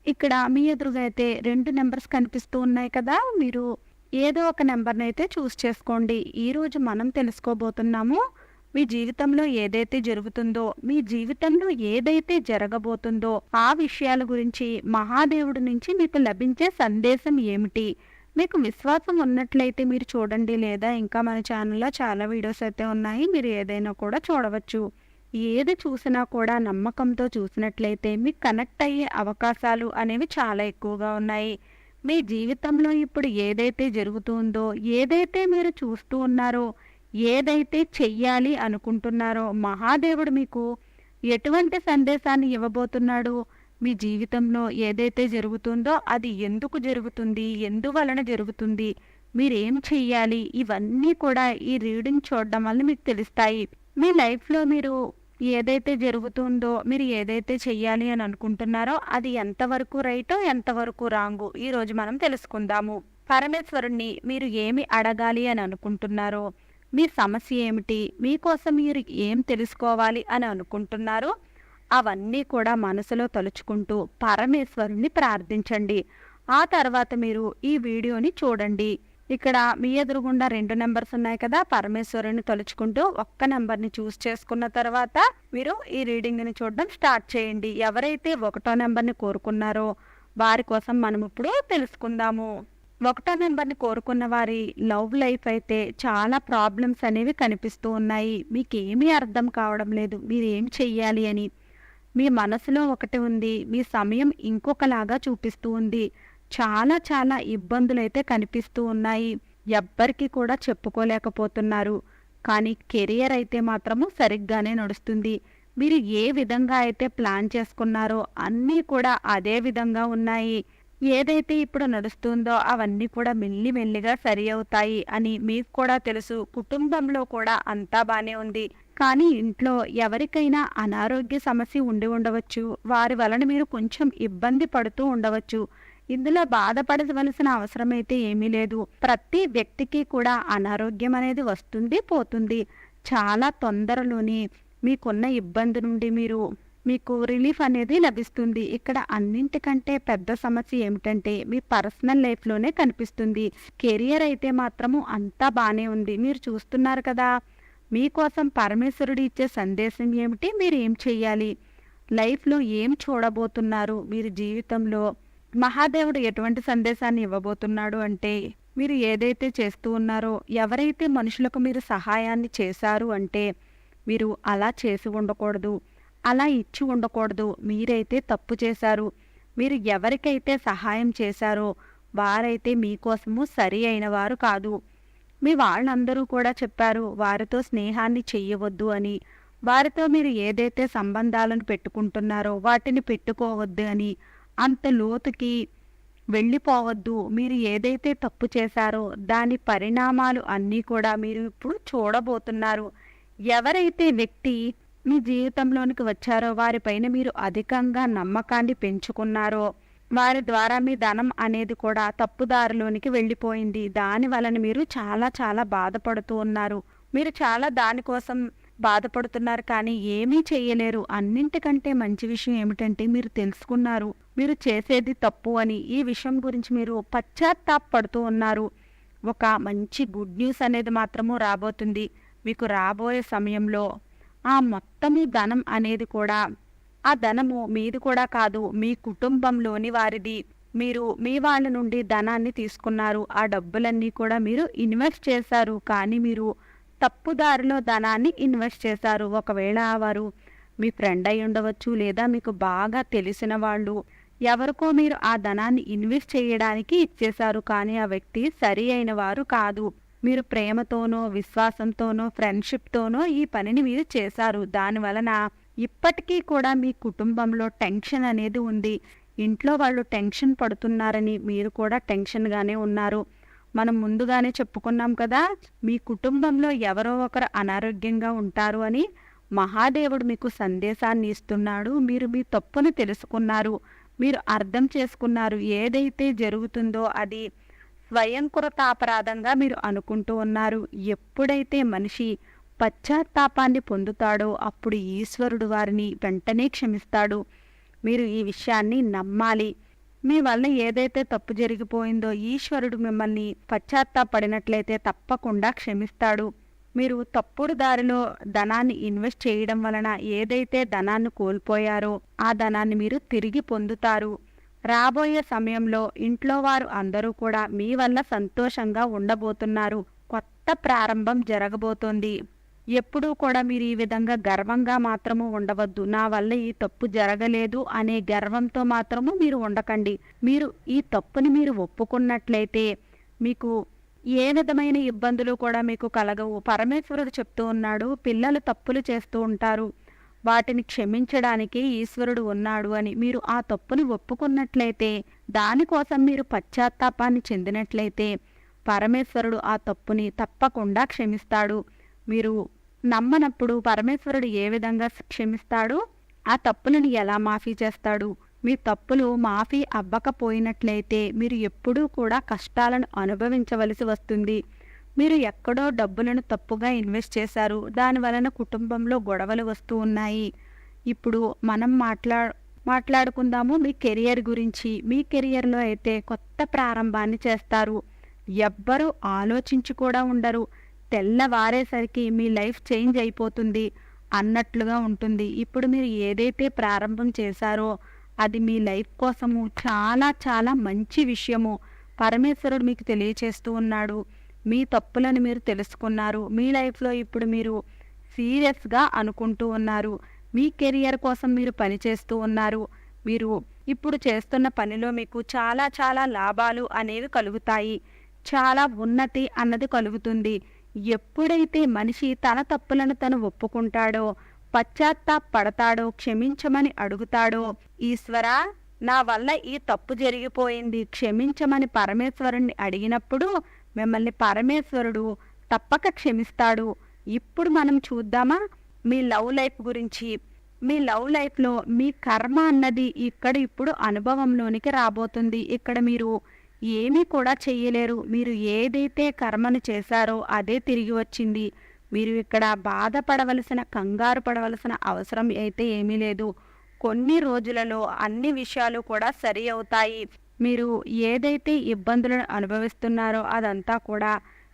ఇక్కడ మీ ఎదురుగా అయితే 2 నంబర్స్ కనిపిస్తూ ఉన్నాయి కదా! మీరు ఏదో ఒక నంబర్‌నైతే చూస్ చేసుకోండి. ఈరోజు మనం తెలుసుకోబోతున్నాము. మీ జీవితంలో ఏదైతే జరుగుతుందో, మీ జీవితంలో ఏదైతే జరగబోతుందో, ఆ విషయాల గురించి మహాదేవుడి నుంచి మీకు లభించే సందేశం ఏమిటి? మీకు విశ్వాసం ఉన్నట్లయితే మీరు చూడండి. లేదా ఇంకా మన ఛానల్‌లో చాలా వీడియోస్ అయితే ఉన్నాయి. మీరు ఏదైనా కూడా చూడవచ్చు. ఏది చూసినా కూడా నమ్మకంతో చూసినట్లయితే మీకు కనెక్ట్ అయ్యే అవకాశాలు అనేవి చాలా ఎక్కువగా ఉన్నాయి. మీ జీవితంలో ఇప్పుడు ఏదైతే జరుగుతుందో, ఏదైతే మీరు చూస్తూ ఉన్నారో, ఏదైతే చెయ్యాలి అనుకుంటున్నారో, మహాదేవుడు మీకు ఎటువంటి సందేశాన్ని ఇవ్వబోతున్నాడు? మీ జీవితంలో ఏదైతే జరుగుతుందో అది ఎందుకు జరుగుతుంది? ఎందువలన జరుగుతుంది? మీరేం చెయ్యాలి? ఇవన్నీ కూడా ఈ రీడింగ్ చూడడం వల్ల మీకు తెలుస్తాయి. మీ లైఫ్‌లో మీరు ఏదైతే జరుగుతుందో, మీరు ఏదైతే చెయ్యాలి అని అనుకుంటున్నారో అది ఎంతవరకు రైటో, ఎంతవరకు రాంగో ఈరోజు మనం తెలుసుకుందాము. పరమేశ్వరుణ్ణి మీరు ఏమి అడగాలి అని అనుకుంటున్నారో, మీ సమస్య ఏమిటి? మీకోసం మీరు ఏం తెలుసుకోవాలి అని అనుకుంటున్నారో అవన్నీ కూడా మనసులో తలుచుకుంటూ పరమేశ్వరుణ్ణి ప్రార్థించండి. ఆ తర్వాత మీరు ఈ వీడియోని చూడండి. ఇక్కడ మీ ఎదురుగుండా 2 నంబర్స్ ఉన్నాయి కదా! పరమేశ్వరుని తలుచుకుంటూ ఒక్క నంబర్‌ని చూస్ చేసుకున్న తర్వాత మీరు ఈ రీడింగ్‌ని చూడడం స్టార్ట్ చేయండి. ఎవరైతే 1వ నంబర్‌ని కోరుకున్నారో వారి కోసం మనం ఇప్పుడు తెలుసుకుందాము. 1వ నంబర్‌ని కోరుకున్న వారి లవ్ లైఫ్ అయితే చాలా ప్రాబ్లమ్స్ అనేవి కనిపిస్తూ ఉన్నాయి. మీకేమీ అర్థం కావడం లేదు. మీరేం చెయ్యాలి అని. మీ మనసులో ఒకటి ఉంది. మీ సమయం ఇంకొకలాగా చూపిస్తూ ఉంది. చాలా చాలా ఇబ్బందులైతే కనిపిస్తూ ఉన్నాయి. ఎవ్వరికీ కూడా చెప్పుకోలేకపోతున్నారు. కానీ కెరియర్ అయితే మాత్రము సరిగ్గానే నడుస్తుంది. మీరు ఏ విధంగా అయితే ప్లాన్ చేసుకున్నారో అన్నీ కూడా అదే విధంగా ఉన్నాయి. ఏదైతే ఇప్పుడు నడుస్తుందో అవన్నీ కూడా మెల్లిమెల్లిగా సరి అవుతాయి అని మీకు కూడా తెలుసు. కుటుంబంలో కూడా అంతా బానే ఉంది. కానీ ఇంట్లో ఎవరికైనా అనారోగ్య సమస్య ఉండి ఉండవచ్చు. వారి వలన మీరు కొంచెం ఇబ్బంది పడుతూ ఉండవచ్చు. ఇందులో బాధపడవలసిన అవసరం అయితే ఏమీ లేదు. ప్రతి వ్యక్తికి కూడా అనారోగ్యం అనేది వస్తుంది, పోతుంది. చాలా తొందరలోనే మీకున్న ఇబ్బంది నుండి మీకు రిలీఫ్ అనేది లభిస్తుంది. ఇక్కడ అన్నింటికంటే పెద్ద సమస్య ఏమిటంటే మీ పర్సనల్ లైఫ్‌లోనే కనిపిస్తుంది. కెరియర్ అయితే మాత్రము అంతా బానే ఉంది. మీరు చూస్తున్నారు కదా! మీకోసం పరమేశ్వరుడు ఇచ్చే సందేశం ఏమిటి? మీరు ఏం చెయ్యాలి? లైఫ్‌లో ఏం చూడబోతున్నారు? మీరు జీవితంలో మహాదేవుడు ఎటువంటి సందేశాన్ని ఇవ్వబోతున్నాడు అంటే, మీరు ఏదైతే చేస్తూ ఉన్నారో, ఎవరైతే మనుషులకు మీరు సహాయాన్ని చేశారు అంటే, మీరు అలా చేసి ఉండకూడదు. అలా ఇచ్చి ఉండకూడదు. మీరైతే తప్పు చేశారు. మీరు ఎవరికైతే సహాయం చేశారో వారైతే మీకోసము సరి అయిన వారు కాదు. మీ వాళ్ళందరూ కూడా చెప్పారు వారితో స్నేహాన్ని చెయ్యవద్దు అని. వారితో మీరు ఏదైతే సంబంధాలను పెట్టుకుంటున్నారో వాటిని పెట్టుకోవద్దు అని. అంత లోతుకి వెళ్ళిపోవద్దు. మీరు ఏదైతే తప్పు చేశారో దాని పరిణామాలు అన్నీ కూడా మీరు ఇప్పుడు చూడబోతున్నారు. ఎవరైతే వ్యక్తి మీ జీవితంలోనికి వచ్చారో వారిపైన మీరు అధికంగా నమ్మకాన్ని పెంచుకున్నారో వారి ద్వారా మీ ధనం అనేది కూడా తప్పుదారిలోనికి వెళ్ళిపోయింది. దాని వలన మీరు చాలా చాలా బాధపడుతూ ఉన్నారు. మీరు చాలా దానికోసం బాధపడుతున్నారు కానీ ఏమీ చెయ్యలేరు. అన్నింటికంటే మంచి విషయం ఏమిటంటే మీరు తెలుసుకున్నారు మీరు చేసేది తప్పు అని. ఈ విషయం గురించి మీరు పశ్చాత్తాపడుతూ ఉన్నారు. ఒక మంచి గుడ్ న్యూస్ అనేది మాత్రము రాబోతుంది. మీకు రాబోయే సమయంలో ఆ మొత్తము ధనం అనేది కూడా, ఆ ధనము మీది కూడా కాదు, మీ కుటుంబంలోని వారిది. మీరు మీ వాళ్ళ నుండి ధనాన్ని తీసుకున్నారు. ఆ డబ్బులన్నీ కూడా మీరు ఇన్వెస్ట్ చేశారు. కానీ మీరు తప్పుదారిలో ధనాన్ని ఇన్వెస్ట్ చేశారు. ఒకవేళ వారు మీ ఫ్రెండ్ అయి ఉండవచ్చు, లేదా మీకు బాగా తెలిసిన వాళ్ళు. ఎవరికో మీరు ఆ ధనాన్ని ఇన్వెస్ట్ చేయడానికి ఇచ్చేశారు. కానీ ఆ వ్యక్తి సరి అయిన వారు కాదు. మీరు ప్రేమతోనో, విశ్వాసంతోనో, ఫ్రెండ్షిప్తోనో ఈ పనిని మీరు చేశారు. దానివలన ఇప్పటికీ కూడా మీ కుటుంబంలో టెన్షన్ అనేది ఉంది. ఇంట్లో వాళ్ళు టెన్షన్ పడుతున్నారని మీరు కూడా టెన్షన్గానే ఉన్నారు. మనం ముందుగానే చెప్పుకున్నాం కదా, మీ కుటుంబంలో ఎవరో ఒకరు అనారోగ్యంగా ఉంటారు అని. మహాదేవుడు మీకు సందేశాన్ని ఇస్తున్నాడు. మీరు మీ తప్పును తెలుసుకున్నారు. మీరు అర్థం చేసుకున్నారు. ఏదైతే జరుగుతుందో అది స్వయంకృతాపరాధంగా మీరు అనుకుంటూ ఉన్నారు. ఎప్పుడైతే మనిషి పశ్చాత్తాపాన్ని పొందుతాడో అప్పుడు ఈశ్వరుడు వారిని వెంటనే క్షమిస్తాడు. మీరు ఈ విషయాన్ని నమ్మాలి. మీ వల్ల ఏదైతే తప్పు జరిగిపోయిందో ఈశ్వరుడు మిమ్మల్ని పశ్చాత్తాపడినట్లయితే తప్పకుండా క్షమిస్తాడు. మీరు తప్పుడు దారిలో ధనాన్ని ఇన్వెస్ట్ చేయడం వలన ఏదైతే ధనాన్ని కోల్పోయారో ఆ ధనాన్ని మీరు తిరిగి పొందుతారు. రాబోయే సమయంలో ఇంట్లో వారు అందరూ కూడా మీ వల్ల సంతోషంగా ఉండబోతున్నారు. కొత్త ప్రారంభం జరగబోతోంది. ఎప్పుడూ కూడా మీరు ఈ విధంగా గర్వంగా మాత్రము ఉండవద్దు. నా వల్ల ఈ తప్పు జరగలేదు అనే గర్వంతో మాత్రము మీరు ఉండకండి. మీరు ఈ తప్పుని మీరు ఒప్పుకున్నట్లయితే మీకు ఏ విధమైన ఇబ్బందులు కూడా మీకు కలగవు. పరమేశ్వరుడు చెప్తూ ఉన్నాడు, పిల్లలు తప్పులు చేస్తూ ఉంటారు, వాటిని క్షమించడానికి ఈశ్వరుడు ఉన్నాడు అని. మీరు ఆ తప్పుని ఒప్పుకున్నట్లయితే, దానికోసం మీరు పశ్చాత్తాపాన్ని చెందినట్లయితే పరమేశ్వరుడు ఆ తప్పుని తప్పకుండా క్షమిస్తాడు. మీరు నమ్మనప్పుడు పరమేశ్వరుడు ఏ విధంగా క్షమిస్తాడు, ఆ తప్పులను ఎలా మాఫీ చేస్తాడు? మీ తప్పులు మాఫీ అవ్వకపోయినట్లయితే మీరు ఎప్పుడూ కూడా కష్టాలను అనుభవించవలసి వస్తుంది. మీరు ఎక్కడో డబ్బులను తప్పుగా ఇన్వెస్ట్ చేశారు, దాని వలన కుటుంబంలో గొడవలు వస్తూ ఉన్నాయి. ఇప్పుడు మనం మాట్లాడుకుందాము మీ కెరియర్ గురించి. మీ కెరియర్లో అయితే కొత్త ప్రారంభాన్ని చేస్తారు. ఎవ్వరూ ఆలోచించి కూడా ఉండరు. తెల్లవారేసరికి మీ లైఫ్ చేంజ్ అయిపోతుంది అన్నట్లుగా ఉంటుంది. ఇప్పుడు మీరు ఏదైతే ప్రారంభం చేశారో అది మీ లైఫ్ కోసము చాలా చాలా మంచి విషయము. పరమేశ్వరుడు మీకు తెలియచేస్తూ ఉన్నాడు. మీ తప్పులను మీరు తెలుసుకున్నారు. మీ లైఫ్లో ఇప్పుడు మీరు సీరియస్గా అనుకుంటూ ఉన్నారు. మీ కెరియర్ కోసం మీరు పనిచేస్తూ ఉన్నారు. మీరు ఇప్పుడు చేస్తున్న పనిలో మీకు చాలా చాలా లాభాలు అనేవి కలుగుతాయి. చాలా ఉన్నతి అన్నది కలుగుతుంది. ఎప్పుడైతే మనిషి తన తప్పులను తను ఒప్పుకుంటాడో, పశ్చాత్తాపడతాడో, క్షమించమని అడుగుతాడో, ఈశ్వరా నా వల్ల ఈ తప్పు జరిగిపోయింది క్షమించమని పరమేశ్వరుణ్ణి అడిగినప్పుడు మిమ్మల్ని పరమేశ్వరుడు తప్పక క్షమిస్తాడు. ఇప్పుడు మనం చూద్దామా మీ లవ్ లైఫ్ గురించి. మీ లవ్ లైఫ్లో మీ కర్మ అన్నది ఇక్కడ ఇప్పుడు అనుభవంలోనికి రాబోతుంది. ఇక్కడ మీరు ఏమీ కూడా చెయ్యలేరు. మీరు ఏదైతే కర్మను చేశారో అదే తిరిగి వచ్చింది. మీరు ఇక్కడ బాధపడవలసిన, కంగారు పడవలసిన అవసరం అయితే ఏమీ లేదు. కొన్ని రోజులలో అన్ని విషయాలు కూడా సరి అవుతాయి. మీరు ఏదైతే ఇబ్బందులను అనుభవిస్తున్నారో అదంతా కూడా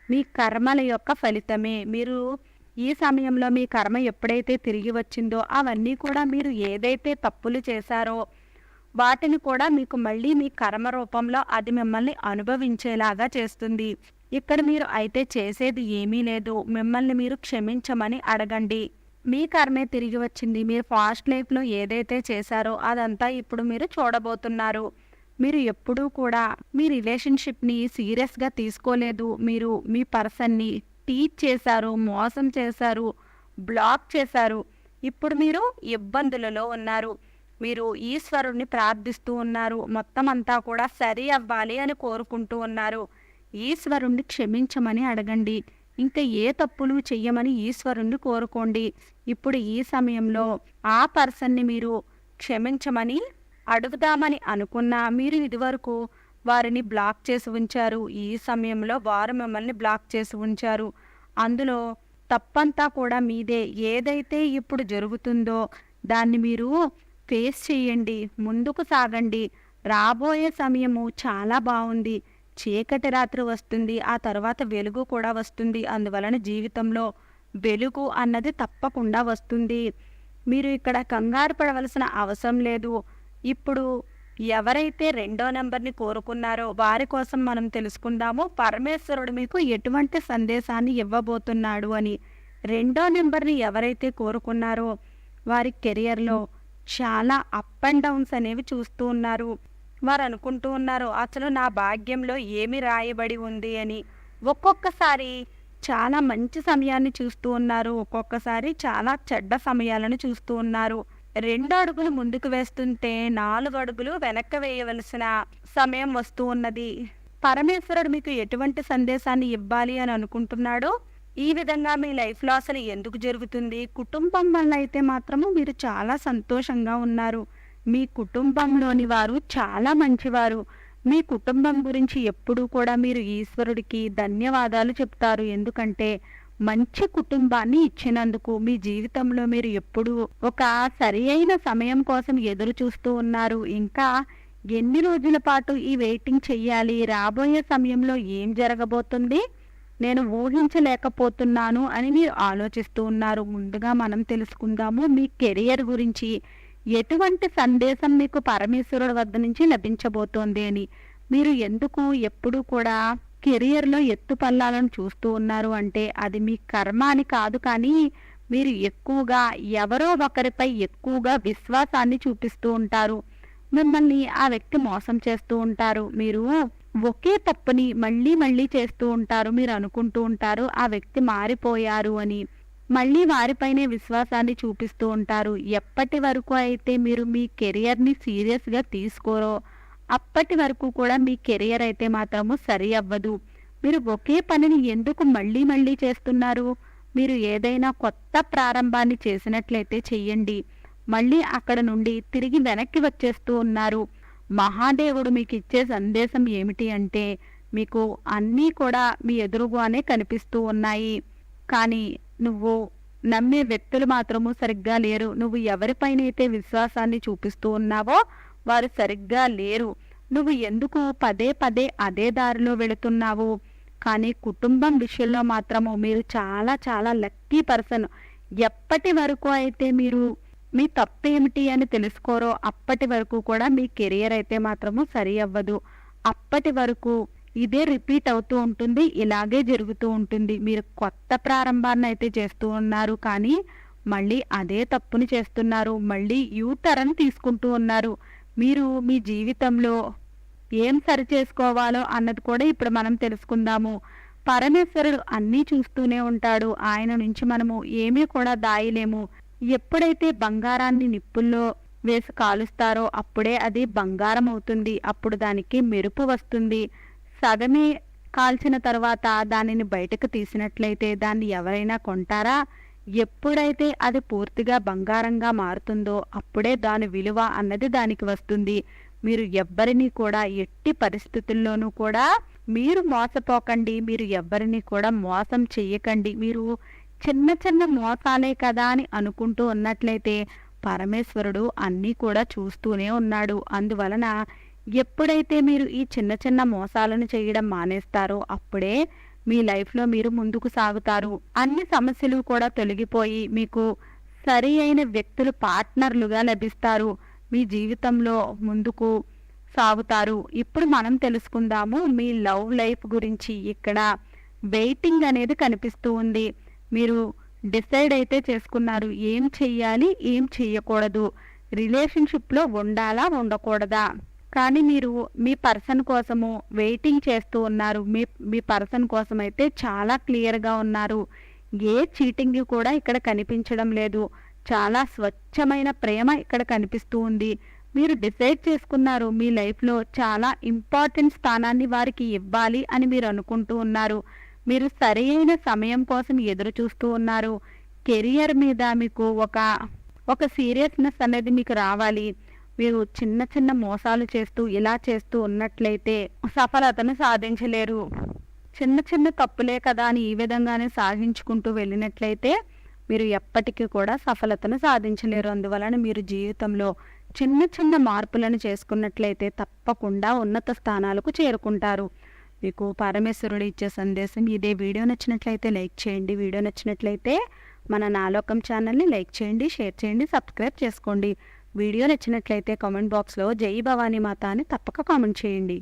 మీ కర్మల యొక్క ఫలితమే. మీరు ఈ సమయంలో మీ కర్మ ఎప్పుడైతే తిరిగి వచ్చిందో అవన్నీ కూడా మీరు ఏదైతే తప్పులు చేశారో వాటిని కూడా మీకు మళ్ళీ మీ కర్మ రూపంలో అది మిమ్మల్ని అనుభవించేలాగా చేస్తుంది. ఇక్కడ మీరు అయితే చేసేది ఏమీ లేదు. మిమ్మల్ని మీరు క్షమించమని అడగండి. మీ కర్మే తిరిగి వచ్చింది. మీరు ఫాస్ట్ లైఫ్లో ఏదైతే చేశారో అదంతా ఇప్పుడు మీరు చూడబోతున్నారు. మీరు ఎప్పుడూ కూడా మీ రిలేషన్షిప్ని సీరియస్గా తీసుకోలేదు. మీరు మీ పర్సన్ని టీచ్ చేశారు, మోసం చేశారు, బ్లాక్ చేశారు. ఇప్పుడు మీరు ఇబ్బందులలో ఉన్నారు. మీరు ఈశ్వరుణ్ణి ప్రార్థిస్తూ ఉన్నారు. మొత్తం అంతా కూడా సరి అవ్వాలి అని కోరుకుంటూ ఉన్నారు. ఈశ్వరుణ్ణి క్షమించమని అడగండి. ఇంకా ఏ తప్పులు చెయ్యమని ఈశ్వరుణ్ణి కోరుకోండి. ఇప్పుడు ఈ సమయంలో ఆ పర్సన్ని మీరు క్షమించమని అడుగుదామని అనుకున్నా మీరు ఇదివరకు వారిని బ్లాక్ చేసి ఉంచారు. ఈ సమయంలో వారు మిమ్మల్ని బ్లాక్ చేసి ఉంచారు. అందులో తప్పంతా కూడా మీదే. ఏదైతే ఇప్పుడు జరుగుతుందో దాన్ని మీరు ఫేస్ చేయండి, ముందుకు సాగండి. రాబోయే సమయము చాలా బాగుంది. చీకటి రాత్రి వస్తుంది, ఆ తర్వాత వెలుగు కూడా వస్తుంది. అందువలన జీవితంలో వెలుగు అన్నది తప్పకుండా వస్తుంది. మీరు ఇక్కడ కంగారు పడవలసిన అవసరం లేదు. ఇప్పుడు ఎవరైతే రెండో నెంబర్ని కోరుకున్నారో వారి కోసం మనం తెలుసుకుందాము పరమేశ్వరుడు మీకు ఎటువంటి సందేశాన్ని ఇవ్వబోతున్నాడు అని. రెండో నెంబర్ని ఎవరైతే కోరుకున్నారో వారి కెరియర్లో చాలా అప్ అండ్ డౌన్స్ అనేవి చూస్తూ ఉన్నారు. వారు అనుకుంటూ ఉన్నారు అసలు నా భాగ్యంలో ఏమి రాయబడి ఉంది అని. ఒక్కొక్కసారి చాలా మంచి సమయాన్ని చూస్తూ ఉన్నారు, ఒక్కొక్కసారి చాలా చెడ్డ సమయాలను చూస్తూ ఉన్నారు. 2 అడుగులు ముందుకు వేస్తుంటే 4 అడుగులు వెనక్కి వేయవలసిన సమయం వస్తూ ఉన్నది. పరమేశ్వరుడు మీకు ఎటువంటి సందేశాన్ని ఇవ్వాలి అని అనుకుంటున్నాడో ఈ విధంగా మీ లైఫ్లో అసలు ఎందుకు జరుగుతుంది. కుటుంబం వల్ల అయితే మాత్రము మీరు చాలా సంతోషంగా ఉన్నారు. మీ కుటుంబంలోని వారు చాలా మంచివారు. మీ కుటుంబం గురించి ఎప్పుడూ కూడా మీరు ఈశ్వరుడికి ధన్యవాదాలు చెప్తారు. ఎందుకంటే మంచి కుటుంబాన్ని ఇచ్చినందుకు. మీ జీవితంలో మీరు ఎప్పుడు ఒక సరి అయిన సమయం కోసం ఎదురు చూస్తూ ఉన్నారు. ఇంకా ఎన్ని రోజుల పాటు ఈ వెయిటింగ్ చెయ్యాలి? రాబోయే సమయంలో ఏం జరగబోతుంది? నేను ఊహించలేకపోతున్నాను అని మీరు ఆలోచిస్తూ ఉన్నారు. ముందుగా మనం తెలుసుకుందాము మీ కెరియర్ గురించి. ఎటువంటి సందేశం మీకు పరమేశ్వరుడి వద్ద నుంచి లభించబోతోంది అని. మీరు ఎందుకు ఎప్పుడూ కూడా కెరియర్లో ఎత్తుపల్లాలను చూస్తూ ఉన్నారు అంటే అది మీ కర్మ అని కాదు, కానీ మీరు ఎక్కువగా ఎవరో ఒకరిపై ఎక్కువగా విశ్వాసాన్ని చూపిస్తూ ఉంటారు. మిమ్మల్ని ఆ వ్యక్తి మోసం చేస్తూ ఉంటారు. మీరు ఒకే తప్పుని మళ్ళీ మళ్ళీ చేస్తూ ఉంటారు. మీరు అనుకుంటూ ఉంటారు ఆ వ్యక్తి మారిపోయారు అని. మళ్ళీ వారిపైనే విశ్వాసాన్ని చూపిస్తూ ఉంటారు. ఎప్పటి వరకు అయితే మీరు మీ కెరియర్ని సీరియస్గా తీసుకోరో అప్పటి వరకు కూడా మీ కెరియర్ అయితే మాత్రము సరి అవ్వదు. మీరు ఒకే పనిని ఎందుకు మళ్ళీ మళ్ళీ చేస్తున్నారు? మీరు ఏదైనా కొత్త ప్రారంభాన్ని చేసినట్లయితే చెయ్యండి. మళ్ళీ అక్కడ నుండి తిరిగి వెనక్కి వచ్చేస్తూ ఉన్నారు. మహాదేవుడు మీకు ఇచ్చే సందేశం ఏమిటి అంటే మీకు అన్నీ కూడా మీ ఎదురుగానే కనిపిస్తూ ఉన్నాయి, కానీ నువ్వు నమ్మే వ్యక్తులు మాత్రము సరిగ్గా లేరు. నువ్వు ఎవరిపైనైతే విశ్వాసాన్ని చూపిస్తూ ఉన్నావో వారు సరిగ్గా లేరు. నువ్వు ఎందుకు పదే పదే అదే దారిలో వెళుతున్నావు? కానీ కుటుంబం విషయంలో మాత్రము మీరు చాలా చాలా లక్కీ పర్సన్. ఎప్పటి వరకు అయితే మీరు మీ తప్పేమిటి అని తెలుసుకోరో అప్పటి వరకు కూడా మీ కెరియర్ అయితే మాత్రము సరి అవ్వదు. అప్పటి వరకు ఇదే రిపీట్ అవుతూ ఉంటుంది, ఇలాగే జరుగుతూ ఉంటుంది. మీరు కొత్త ప్రారంభాన్ని అయితే చేస్తూ ఉన్నారు, కానీ మళ్ళీ అదే తప్పుని చేస్తున్నారు. మళ్ళీ యూటర్న్ తీసుకుంటూ ఉన్నారు. మీరు మీ జీవితంలో ఏం సరి చేసుకోవాలో అన్నది కూడా ఇప్పుడు మనం తెలుసుకుందాము. పరమేశ్వరుడు అన్నీ చూస్తూనే ఉంటాడు. ఆయన నుంచి మనము ఏమీ కూడా దాయలేము. ఎప్పుడైతే బంగారాన్ని నిప్పుల్లో వేసి కాలుస్తారో అప్పుడే అది బంగారం అవుతుంది. అప్పుడు దానికి మెరుపు వస్తుంది. సగమే కాల్చిన తర్వాత దానిని బయటకు తీసినట్లయితే దాన్ని ఎవరైనా కొంటారా? ఎప్పుడైతే అది పూర్తిగా బంగారంగా మారుతుందో అప్పుడే దాని విలువ అన్నది దానికి వస్తుంది. మీరు ఎవ్వరిని కూడా ఎట్టి పరిస్థితుల్లోనూ కూడా మీరు మోసపోకండి. మీరు ఎవ్వరిని కూడా మోసం చెయ్యకండి. మీరు చిన్న చిన్న మోసాలే కదా అని అనుకుంటూ ఉన్నట్లయితే పరమేశ్వరుడు అన్నీ కూడా చూస్తూనే ఉన్నాడు. అందువలన ఎప్పుడైతే మీరు ఈ చిన్న చిన్న మోసాలను చేయడం మానేస్తారో అప్పుడే మీ లైఫ్లో మీరు ముందుకు సాగుతారు. అన్ని సమస్యలు కూడా తొలగిపోయి మీకు సరి అయిన వ్యక్తులు పార్ట్నర్లుగా లభిస్తారు. మీ జీవితంలో ముందుకు సాగుతారు. ఇప్పుడు మనం తెలుసుకుందాము మీ లవ్ లైఫ్ గురించి. ఇక్కడ వెయిటింగ్ అనేది కనిపిస్తూ ఉంది. మీరు డిసైడ్ అయితే చేసుకున్నారు ఏం చెయ్యాలి, ఏం చెయ్యకూడదు, రిలేషన్షిప్లో ఉండాలా ఉండకూడదా. కానీ మీరు మీ పర్సన్ కోసము వెయిటింగ్ చేస్తూ ఉన్నారు. మీ పర్సన్ కోసం అయితే చాలా క్లియర్గా ఉన్నారు. ఏ చీటింగ్ కూడా ఇక్కడ కనిపించడం లేదు. చాలా స్వచ్ఛమైన ప్రేమ ఇక్కడ కనిపిస్తూ ఉంది. మీరు డిసైడ్ చేసుకున్నారు మీ లైఫ్లో చాలా ఇంపార్టెంట్ స్థానాన్ని వారికి ఇవ్వాలి అని మీరు అనుకుంటూ ఉన్నారు. మీరు సరైన సమయం కోసం ఎదురు చూస్తూ ఉన్నారు. కెరియర్ మీద మీకు ఒక సీరియస్నెస్ అనేది మీకు రావాలి. మీరు చిన్న చిన్న మోసాలు చేస్తూ ఇలా చేస్తూ ఉన్నట్లయితే సఫలతను సాధించలేరు. చిన్న చిన్న తప్పులే కదా అని ఈ విధంగానే సాధించుకుంటూ వెళ్ళినట్లయితే మీరు ఎప్పటికీ కూడా సఫలతను సాధించలేరు. అందువలన మీరు జీవితంలో చిన్న చిన్న మార్పులను చేసుకున్నట్లయితే తప్పకుండా ఉన్నత స్థానాలకు చేరుకుంటారు. మీకు పరమేశ్వరుడు ఇచ్చే సందేశం ఇదే. వీడియో నచ్చినట్లయితే లైక్ చేయండి. వీడియో నచ్చినట్లయితే మన నాలోకం ఛానల్ని లైక్ చేయండి, షేర్ చేయండి, సబ్స్క్రైబ్ చేసుకోండి. వీడియో నచ్చినట్లయితే కామెంట్ బాక్స్లో జై భవానీ మాత అని తప్పక కామెంట్ చేయండి.